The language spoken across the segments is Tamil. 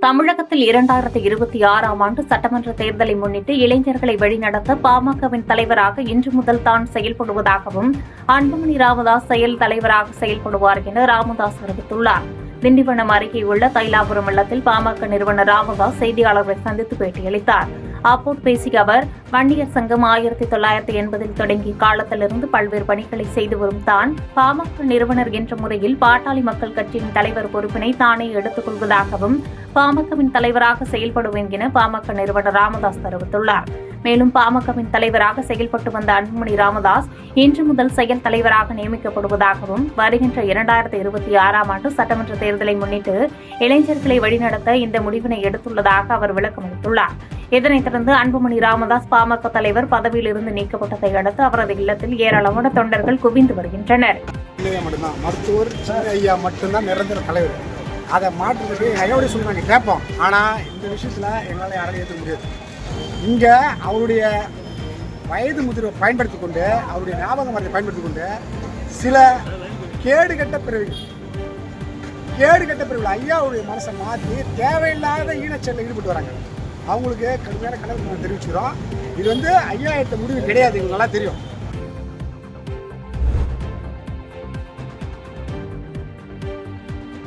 தமிழகத்தில் 2026ஆம் ஆண்டு சட்டமன்ற தேர்தலை முன்னிட்டு இளைஞர்களை வழிநடத்த பாமகவின் தலைவராக இன்று முதல் தான் செயல்படுவதாகவும் அன்புமணி ராமதாஸ் செயல் தலைவராக செயல்படுவார் என ராமதாஸ் அறிவித்துள்ளார். திண்டிவனம் அருகே உள்ள தைலாபுரம் இல்லத்தில் பாமக நிறுவனர் ராமதாஸ் செய்தியாளர்களை சந்தித்து பேட்டியளித்தார். அப்போது பேசிய அவர், வன்னியர் சங்கம் 1980 தொடங்கிய காலத்திலிருந்து பல்வேறு பணிகளை செய்து வரும் தான் பாமக நிறுவனர் என்ற முறையில் பாட்டாளி மக்கள் கட்சியின் தலைவர் பொறுப்பினை தானே எடுத்துக் கொள்வதாகவும் பாமகவின் தலைவராக செயல்படுவேன் என பாமக நிறுவனர் ராமதாஸ் தெரிவித்துள்ளார். மேலும் பாமகவின் தலைவராக செயல்பட்டு வந்த அன்புமணி ராமதாஸ் இன்று முதல் செயல் தலைவராக நியமிக்கப்படுவதாகவும் வருகின்ற 2026ஆம் ஆண்டு சட்டமன்ற தேர்தலை முன்னிட்டு இளைஞர்களை வழிநடத்த இந்த முடிவினை எடுத்துள்ளதாக அவர் விளக்கமளித்துள்ளார். இதனைத் தொடர்ந்து அன்புமணி ராமதாஸ் பாமக தலைவர் பதவியிலிருந்து நீக்கப்பட்டதை அடுத்து அவரது இல்லத்தில் ஏராளமான தொண்டர்கள் குவிந்து வருகின்றனர். மருத்துவர் ஐயா மட்டும்தான் நிரந்தர தலைவர். அதை மாற்றுறதுக்கு ஐயாவுடைய சொல்லி நாங்கள் கேட்போம். ஆனால் இந்த விஷயத்தில் எங்களால் யாராலும் ஏற்றுக்க முடியாது. இங்கே அவருடைய வயது முதிர்வை பயன்படுத்தி கொண்டு, அவருடைய ஞாபக மரத்தை பயன்படுத்தி கொண்டு சில கேடுகட்ட பிரிவுகள் ஐயாவுடைய மனசை மாற்றி தேவையில்லாத ஈனச்செயலில் ஈடுபட்டு வராங்க. அவங்களுக்கு கடுமையான கணக்கு நாங்கள் தெரிவிச்சுக்கிறோம். இது ஐயா எடுத்த முடிவு கிடையாது, எங்களுக்கு நல்லா தெரியும்.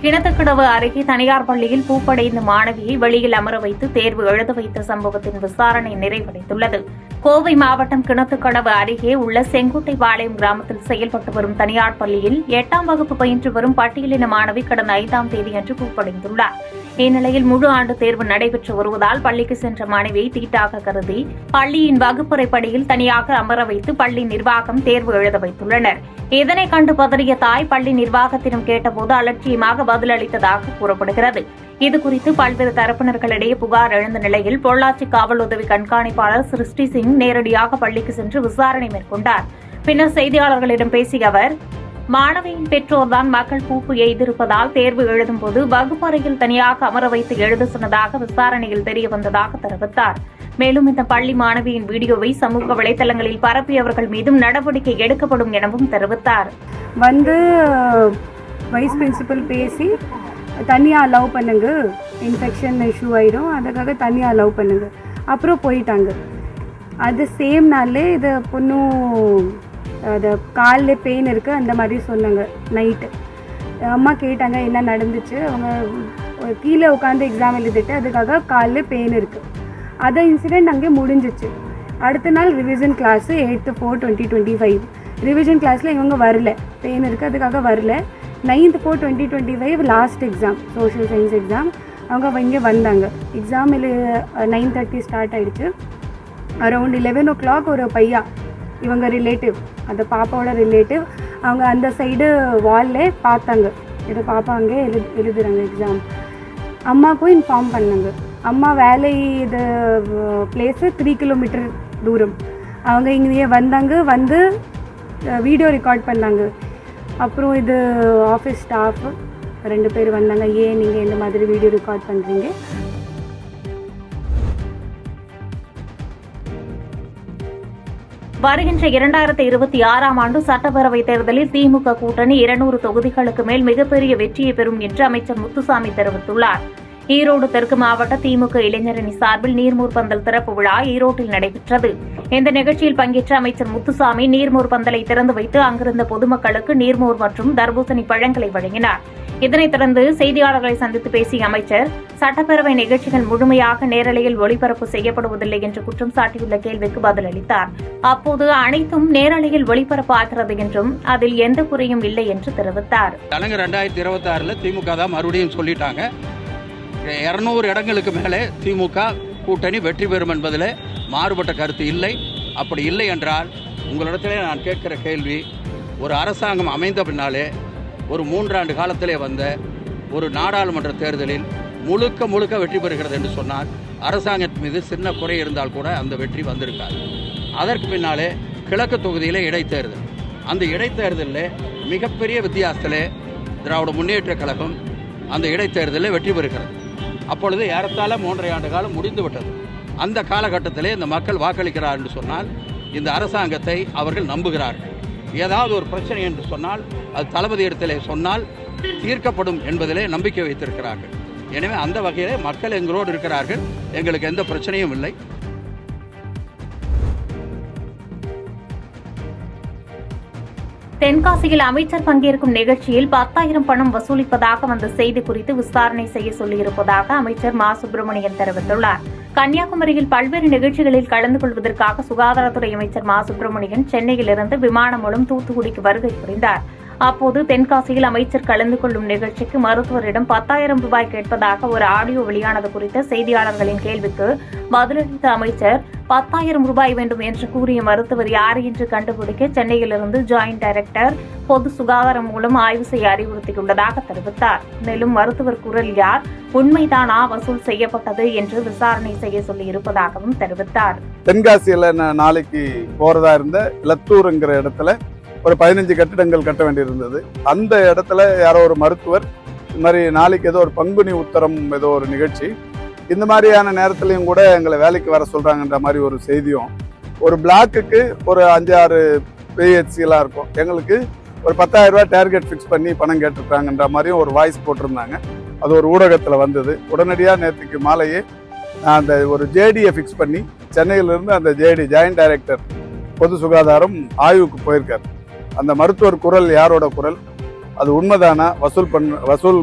கிணத்துக்கடவு அருகே தனியார் பள்ளியில் பூப்படைந்த மாணவியை வெளியில் அமர வைத்து தேர்வு எழுத வைத்த சம்பவத்தின் விசாரணை நிறைவடைந்துள்ளது. கோவை மாவட்டம் கிணத்துக்கடவு அருகே உள்ள செங்குட்டைபாளையம் கிராமத்தில் செயல்பட்டு வரும் தனியார் பள்ளியில் 8ஆம் வகுப்பு பயின்று வரும் பட்டியலின மாணவி கடந்த 5ஆம் தேதியன்று பூப்படைந்துள்ளார். இந்நிலையில் முழு ஆண்டு தேர்வு நடைபெற்று வருவதால் பள்ளிக்கு சென்ற மாணவியை தீட்டாக கருதி பள்ளியின் வகுப்பறைப்படியில் தனியாக அமர வைத்து பள்ளி நிர்வாகம் தேர்வு எழுத வைத்துள்ளனர். இதனை கண்டு பதறிய தாய் பள்ளி நிர்வாகத்திடம் கேட்டபோது அலட்சியமாக பதிலளித்ததாக கூறப்படுகிறது. இதுகுறித்து பல்வேறு தரப்பினர்களிடையே புகார் எழுந்த நிலையில் பொள்ளாச்சி காவல் உதவி கண்காணிப்பாளர் சிருஷ்டி சிங் நேரடியாக பள்ளிக்கு சென்று விசாரணை மேற்கொண்டார். பின்னர் செய்தியாளர்களிடம் பேசிய அவர், மாணவியின் பெற்றோர்தான் மக்கள் பூப்பு எய்திருப்பதால் தேர்வு எழுதும்போது வகுப்பறையில் தனியாக அமர வைத்து எழுத சொன்னதாக விசாரணையில் தெரியவந்ததாக தெரிவித்தார். மேலும் இந்த பள்ளி மாணவியின் வீடியோவை சமூக வலைதளங்களில் பரப்பியவர்கள் மீதும் நடவடிக்கை எடுக்கப்படும் எனவும் தெரிவித்தார். வைஸ் பிரின்சிபல் பேசி தனியாக அலோவ் பண்ணுங்க, இன்ஃபெக்ஷன் இஷ்யூ ஆகிடும், அதுக்காக தனியாக அலோவ் பண்ணுங்க, அப்புறம் போயிட்டாங்க. அது சேம் நாள்லே இது பொண்ணும் அது காலில் பெயின் இருக்குது அந்த மாதிரி சொன்னாங்க. நைட்டு அம்மா கேட்டாங்க என்ன நடந்துச்சு. அவங்க கீழே உட்காந்து எக்ஸாம் எழுதிட்டு அதுக்காக காலில் பெயின் இருக்குது. அந்த இன்சிடெண்ட் அங்கே முடிஞ்சிச்சு. அடுத்த நாள் ரிவிஷன் கிளாஸு 8/4/2025 ரிவிஷன் கிளாஸில் இவங்க வரல, பெயின் இருக்குது அதுக்காக வரல. 9/4/2025 last exam, social science exam. அவங்க இங்கே வந்தாங்க. எக்ஸாம் 9:30 ஸ்டார்ட் ஆகிடுச்சு. அரௌண்ட் 11 o'clock ஒரு பையா, இவங்க ரிலேட்டிவ், அந்த பாப்பாவோட ரிலேட்டிவ், அவங்க அந்த சைடு வாலில் பார்த்தாங்க. இது பாப்பா அங்கே எழுதுறாங்க எக்ஸாம். அம்மாவுக்கும் இன்ஃபார்ம் பண்ணாங்க. அம்மா வேலை இது பிளேஸு 3 kilometer தூரம். அவங்க இங்கேயே வந்தாங்க, வந்து வீடியோ ரெக்கார்ட் பண்ணாங்க. அப்புறம் இது ஆஃபீஸ் ஸ்டாஃப் 2 பேர் வந்தாங்க. ஏன் நீங்கள் இந்த மாதிரி வீடியோ ரெக்கார்ட் பண்ணுறீங்க? வருகின்ற 2026ஆம் ஆண்டு சட்டப்பேரவைத் தேர்தலில் திமுக கூட்டணி 200 தொகுதிகளுக்கு மேல் மிகப்பெரிய வெற்றியை பெறும் என்று அமைச்சர் முத்துசாமி தெரிவித்துள்ளார். ஈரோடு தெற்கு மாவட்ட திமுக இளைஞரணி சார்பில் நீர்மூர் பந்தல் திறப்பு விழா ஈரோட்டில் நடைபெற்றது. இந்த நிகழ்ச்சியில் பங்கேற்ற அமைச்சர் முத்துசாமி நீர்மூர் பந்தலை திறந்து வைத்து அங்கிருந்த பொதுமக்களுக்கு நீர்மூர் மற்றும் தர்பூசணி பழங்களை வழங்கினார். இதனைத் தொடர்ந்து செய்தியாளர்களை சந்தித்து பேசிய அமைச்சர், சட்டப்பேரவை நிகழ்ச்சிகள் முழுமையாக நேரலையில் ஒளிபரப்பு செய்யப்படுவதில்லை என்று குற்றம் சாட்டியுள்ள கேள்விக்கு பதிலளித்தார். அப்போது அனைத்தும் நேரலையில் ஒளிபரப்பாகிறது என்றும் அதில் எந்த குறையும் இல்லை என்று தெரிவித்தார். 2026 திமுக தான் மறுபடியும் சொல்லிட்டாங்க, 200 இடங்களுக்கு மேலே திமுக கூட்டணி வெற்றி பெறும் என்பதில் மாறுபட்ட கருத்து இல்லை. அப்படி இல்லை என்றால் உங்களிடத்திலே நான் கேட்கிற கேள்வி, ஒரு அரசாங்கம் அமைந்த பின்னாலே ஒரு 3 ஆண்டு காலத்திலே வந்த ஒரு நாடாளுமன்ற தேர்தலில் முழுக்க வெற்றி பெறுகிறது என்று சொன்னால் அரசாங்கத்தின் மீது சின்ன குறை இருந்தால் கூட அந்த வெற்றி வந்திருக்காது. அதற்கு பின்னாலே கிழக்கு தொகுதியிலே இடைத்தேர்தல், அந்த இடைத்தேர்தலில் மிகப்பெரிய வித்தியாசத்திலே திராவிட முன்னேற்ற கழகம் அந்த இடைத்தேர்தலில் வெற்றி பெறுகிறது. அப்பொழுது ஏறத்தாழ 3.5 ஆண்டு காலம் முடிந்து விட்டது. அந்த காலகட்டத்திலே இந்த மக்கள் வாக்களிக்கிறார் என்று சொன்னால் இந்த அரசாங்கத்தை அவர்கள் நம்புகிறார்கள். ஏதாவது ஒரு பிரச்சனை என்று சொன்னால் அது தளபதி இடத்திலே சொன்னால் தீர்க்கப்படும் என்பதிலே நம்பிக்கை வைத்திருக்கிறார்கள். எனவே அந்த வகையிலே மக்கள் எங்களோடு இருக்கிறார்கள், எங்களுக்கு எந்த பிரச்சனையும் இல்லை. தென்காசியில் அமைச்சர் பங்கேற்கும் நிகழ்ச்சியில் 10,000 பணம் வசூலிப்பதாக வந்த செய்தி குறித்து விசாரணை செய்ய சொல்லியிருப்பதாக அமைச்சர் மா சுப்பிரமணியன் தெரிவித்துள்ளார். கன்னியாகுமரியில் பல்வேறு நிகழ்ச்சிகளில் கலந்து கொள்வதற்காக சுகாதாரத்துறை அமைச்சர் மா சுப்பிரமணியன் சென்னையிலிருந்து விமானம் மூலம் தூத்துக்குடிக்கு வருகை புரிந்தார். அப்போது தென்காசியில் அமைச்சர் கலந்து கொள்ளும் நிகழ்ச்சிக்கு மருத்துவரிடம் 10,000 ரூபாய் கேட்பதாக ஒரு ஆடியோ வெளியானது குறித்த செய்தியாளர்களின் கேள்விக்கு பதிலளித்த அமைச்சர் 10,000 ரூபாய் வேண்டும் என்று கூறிய மருத்துவர் யார் என்று கண்டுபிடிக்க சென்னையிலிருந்து ஜாயின்ட் டைரக்டர் பொது சுகாதாரம் மூலம் ஆய்வு செய்ய அறிவுறுத்தியுள்ளதாக தெரிவித்தார். மேலும் மருத்துவர் குரல் யார், உண்மைதானா வசூல் செய்யப்பட்டது என்று விசாரணை செய்ய சொல்லியிருப்பதாகவும் தெரிவித்தார். தென்காசியில நாளைக்கு போறதா இருந்த இலத்தூர்ங்கிற இடத்துல ஒரு 15 கட்டிடங்கள் கட்ட வேண்டியிருந்தது. அந்த இடத்துல யாரோ ஒரு மருத்துவர் இந்த மாதிரி நாளைக்கு ஏதோ ஒரு பங்குனி உத்தரம் ஏதோ ஒரு நிகழ்ச்சி, இந்த மாதிரியான நேரத்திலையும் கூட எங்களை வேலைக்கு வர சொல்றாங்கன்ற மாதிரி ஒரு செய்தியும், ஒரு பிளாக்குக்கு ஒரு 5-6 பிஹெச்சிலாம் இருக்கும், எங்களுக்கு ஒரு 10,000 ரூபாய் டார்கெட் ஃபிக்ஸ் பண்ணி பணம் கேட்டிருக்காங்கன்ற மாதிரியும் ஒரு வாய்ஸ் போட்டிருந்தாங்க. அது ஒரு ஊடகத்தில் வந்தது. உடனடியாக நேற்றுக்கு மாலையே அந்த ஒரு ஜேடியை ஃபிக்ஸ் பண்ணி சென்னையிலிருந்து அந்த ஜேடி ஜாயின்ட் டைரக்டர் பொது சுகாதாரம் ஆய்வுக்கு போயிருக்கார். அந்த மருத்துவர் குரல் யாரோட குரல், அது உண்மைதானா, வசூல்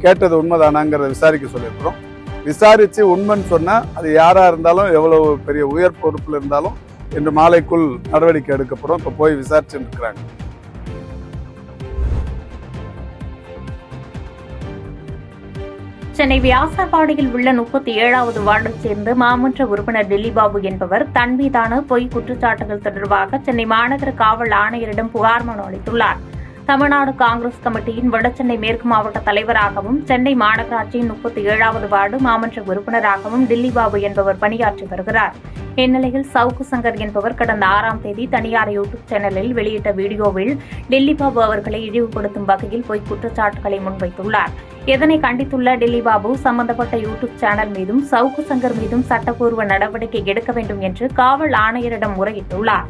கேட்டது உண்மைதானாங்கிறத விசாரிக்க சொல்லியிருக்கிறோம். விசாரித்து உண்மைன்னு சொன்னால் அது யாராக இருந்தாலும் எவ்வளவு பெரிய உயர் பொறுப்பில் இருந்தாலும் இன்று மாலைக்குள் நடவடிக்கை எடுக்கப்படும். இப்போ போய் விசாரிச்சுட்டு இருக்கிறாங்க. சென்னை வியாசர்பாடியில் உள்ள 37வது வார்டைச் சேர்ந்த மாமன்ற உறுப்பினர் டில்லிபாபு என்பவர் தன் மீதான பொய் குற்றச்சாட்டுகள் தொடர்பாக சென்னை மாநகர காவல் ஆணையரிடம் புகார் மனு அளித்துள்ளார். தமிழ்நாடு காங்கிரஸ் கமிட்டியின் வடசென்னை மேற்கு மாவட்ட தலைவராகவும் சென்னை மாநகராட்சியின் 37வது வார்டு மாமன்ற உறுப்பினராகவும் டில்லிபாபு என்பவர் பணியாற்றி வருகிறார். இந்நிலையில் சவுக்கு சங்கர் என்பவர் கடந்த 6ஆம் தேதி தனியார் யூடியூப் சேனலில் வெளியிட்ட வீடியோவில் டில்லிபாபு அவர்களை இழிவுபடுத்தும் வகையில் பொய் குற்றச்சாட்டுகளை முன்வைத்துள்ளார். இதனை கண்டித்துள்ள டில்லிபாபு சம்பந்தப்பட்ட யூடியூப் சேனல் மீதும் சவுக்கு சங்கர் மீதும் சட்டப்பூர்வ நடவடிக்கை எடுக்க வேண்டும் என்று காவல் ஆணையரிடம் முறையிட்டுள்ளார்.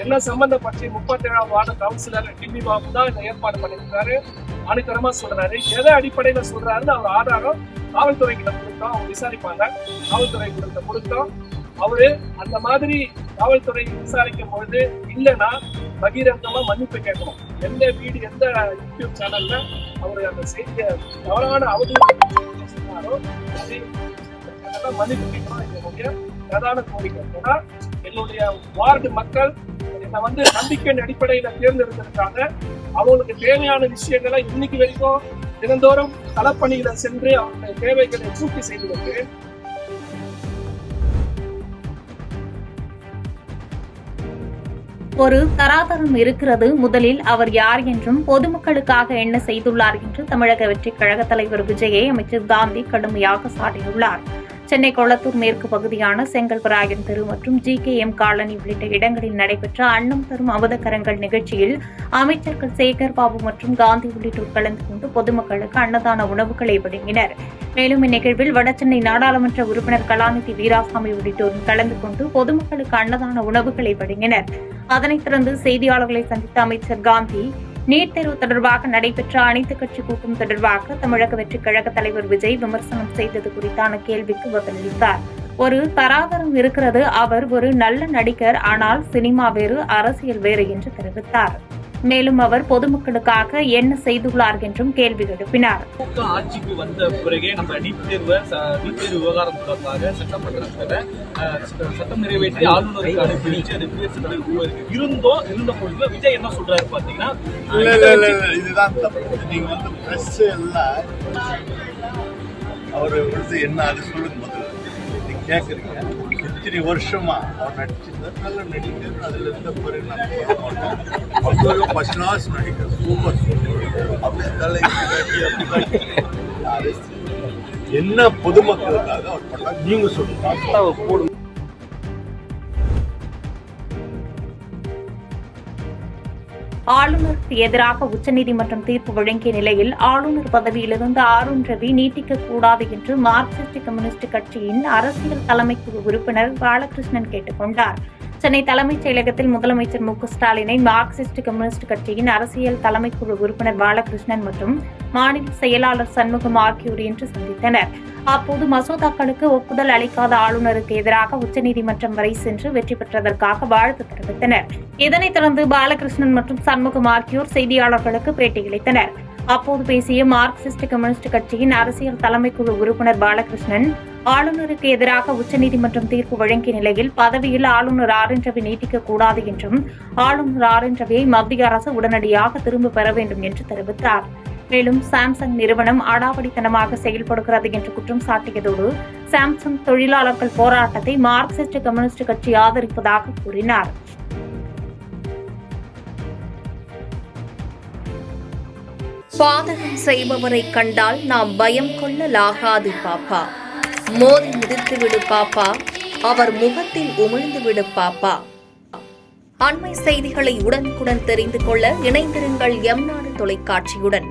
என்ன சம்பந்தப்பட்டு 37ஆம் வார்டு கவுன்சிலர் டில்லிபாபு தான் இந்த ஏற்பாடு பண்ணிருக்காரு. அனுக்கரமா சொல்றாரு. எதை அடிப்படையில சொல்றாருன்னு அவர் ஆதாரம் காவல்துறை கிட்ட கொடுத்தோம், அவங்க விசாரிப்பாங்க. காவல்துறை கிட்ட கொடுத்தோம். அவரு அந்த மாதிரி காவல்துறை விசாரிக்கும் பொழுது இல்லைன்னா பகிரங்கமா மன்னிப்பு கேட்கணும். எந்த எந்த யூடியூப் சேனல்ல அவரு அந்த செய்தியை தவறான அவதூறு சொன்னாரோ மன்னிப்பு கேட்கணும். என்னுடைய பிரதான கோரிக்கை. ஏன்னா என்னுடைய வார்டு மக்கள் என்னை நம்பிக்கையின் அடிப்படையில தேர்ந்தெடுத்திருக்காங்க. அவங்களுக்கு தேவையான விஷயங்களை இன்னைக்கு வரைக்கும் தினந்தோறும் களப்பணியில சென்று அவங்களுடைய தேவைகளை பூர்த்தி செய்து வருகிறேன். ஒரு தராதரம் இருக்கிறது. முதலில் அவர் யார் என்றும் பொதுமக்களுக்காக என்ன செய்துள்ளார் என்று தமிழக வெற்றிக் கழக தலைவர் விஜயை அமைச்சர் காந்தி கடுமையாக சாட்டியுள்ளார். சென்னை கொளத்தூர் மேற்கு பகுதியான செங்கல்வராயன் தெரு மற்றும் GKM காலனி உள்ளிட்ட இடங்களில் நடைபெற்ற அன்னம் தரும் அமுதக்கரங்கள் நிகழ்ச்சியில் அமைச்சர்கள் சேகர் பாபு மற்றும் காந்தி உள்ளிட்டோர் கலந்து கொண்டு பொதுமக்களுக்கு அன்னதான உணவுகளை வழங்கினர். மேலும் இந்நிகழ்வில் வடசென்னை நாடாளுமன்ற உறுப்பினர் கலாநிதி வீராசாமி உள்ளிட்டோரும் கலந்து கொண்டு பொதுமக்களுக்கு அன்னதான உணவுகளை வழங்கினர். அதனைத் தொடர்ந்து செய்தியாளர்களை சந்தித்த அமைச்சர் காந்தி நீட் தேர்வு தொடர்பாக நடைபெற்ற அனைத்துக் கட்சி கூட்டம் தொடர்பாக தமிழக வெற்றிக் கழக தலைவர் விஜய் விமர்சனம் செய்தது குறித்தான கேள்விக்கு பதிலளித்தார். ஒரு தராதரம் இருக்கிறது. அவர் ஒரு நல்ல நடிகர், ஆனால் சினிமா வேறு, அரசியல் வேறு என்று தெரிவித்தார். மேலும் அவர் பொதுமக்களுக்காக என்ன செய்துள்ளார் என்றும் கேள்வி எழுப்பினார். ஆட்சிக்கு வந்த பிறகே நம்ம நீட் தேர்வு விவகாரம் தொடர்பாக சட்டம் நிறைவேற்றி ஆளுநருக்கு அனுப்பி இருந்த பொழுது விஜய் என்ன சொல்றாரு பாத்தீங்கன்னா, இதுதான் நீங்க பிரஸ் எல்லாம் அவரு என்ன அது சொல்லுங்க முதல்ல நீங்க கேக்குறீங்க. இத்தனை வருஷமா அவர் நடிச்சிருந்தார், நல்ல நடிகர், அதுல இருந்த பிறகு நம்ம ஃபர்ஸ்ட் கிளாஸ் நடிகர், சூப்பர் என்ன பொதுமக்களுக்காக அவர் பண்ணார் நீங்க சொல்லுங்க. ஆளுநருக்கு எதிராக உச்சநீதிமன்றம் தீர்ப்பு வழங்கிய நிலையில் ஆளுநர் பதவியிலிருந்து ஆருண் ரவி நீட்டிக்கக்கூடாது என்று மார்க்சிஸ்ட் கம்யூனிஸ்ட் கட்சியின் அரசியல் தலைமைக்குழு உறுப்பினர் பாலகிருஷ்ணன் கேட்டுக் கொண்டார். சென்னை தலைமைச் செயலகத்தில் முதலமைச்சர் மு க ஸ்டாலினை மார்க்சிஸ்ட் கம்யூனிஸ்ட் கட்சியின் அரசியல் தலைமைக்குழு உறுப்பினர் பாலகிருஷ்ணன் மற்றும் மாநில செயலாளர் சண்முகம் ஆகியோர் இன்று சந்தித்தனர். அப்போது மசோதாக்களுக்கு ஒப்புதல் அளிக்காத ஆளுநருக்கு எதிராக உச்சநீதிமன்றம் வரை சென்று வெற்றி பெற்றதற்காக வாழ்த்து தெரிவித்தனர். இதனைத் தொடர்ந்து பாலகிருஷ்ணன் மற்றும் சண்முகம் ஆகியோர் செய்தியாளர்களுக்கு பேட்டியளித்தனர். அப்போது பேசிய மார்க்சிஸ்ட் கம்யூனிஸ்ட் கட்சியின் அரசியல் தலைமைக்குழு உறுப்பினர் பாலகிருஷ்ணன், ஆளுநருக்கு எதிராக உச்சநீதிமன்றம் தீர்ப்பு வழங்கிய நிலையில் பதவியில் ஆளுநர் ஆர் என் ரவி நீட்டிக்கக்கூடாது என்றும் ஆளுநர் ஆர் என் ரவியை மத்திய அரசு உடனடியாக திரும்பப் பெற வேண்டும் என்று தெரிவித்தார். மேலும் சாம்சங் நிறுவனம் அடாவடித்தனமாக செயல்படுகிறது என்று குற்றம் சாட்டியதோடு சாம்சங் தொழிலாளர்கள் போராட்டத்தை மார்க்சிஸ்ட் கம்யூனிஸ்ட் கட்சி ஆதரிப்பதாக கூறினார். பாதகம் செய்பவரை கண்டால் நாம் பயம் கொள்ளலாகாது பாப்பா. மோதி மிதித்துவிடு பாப்பா, அவர் முகத்தில் உமிழ்ந்துவிடு பாப்பா. அண்மை செய்திகளை உடனுக்குடன் தெரிந்து கொள்ள இணைந்திருங்கள் எம் நாடு தொலைக்காட்சியுடன்.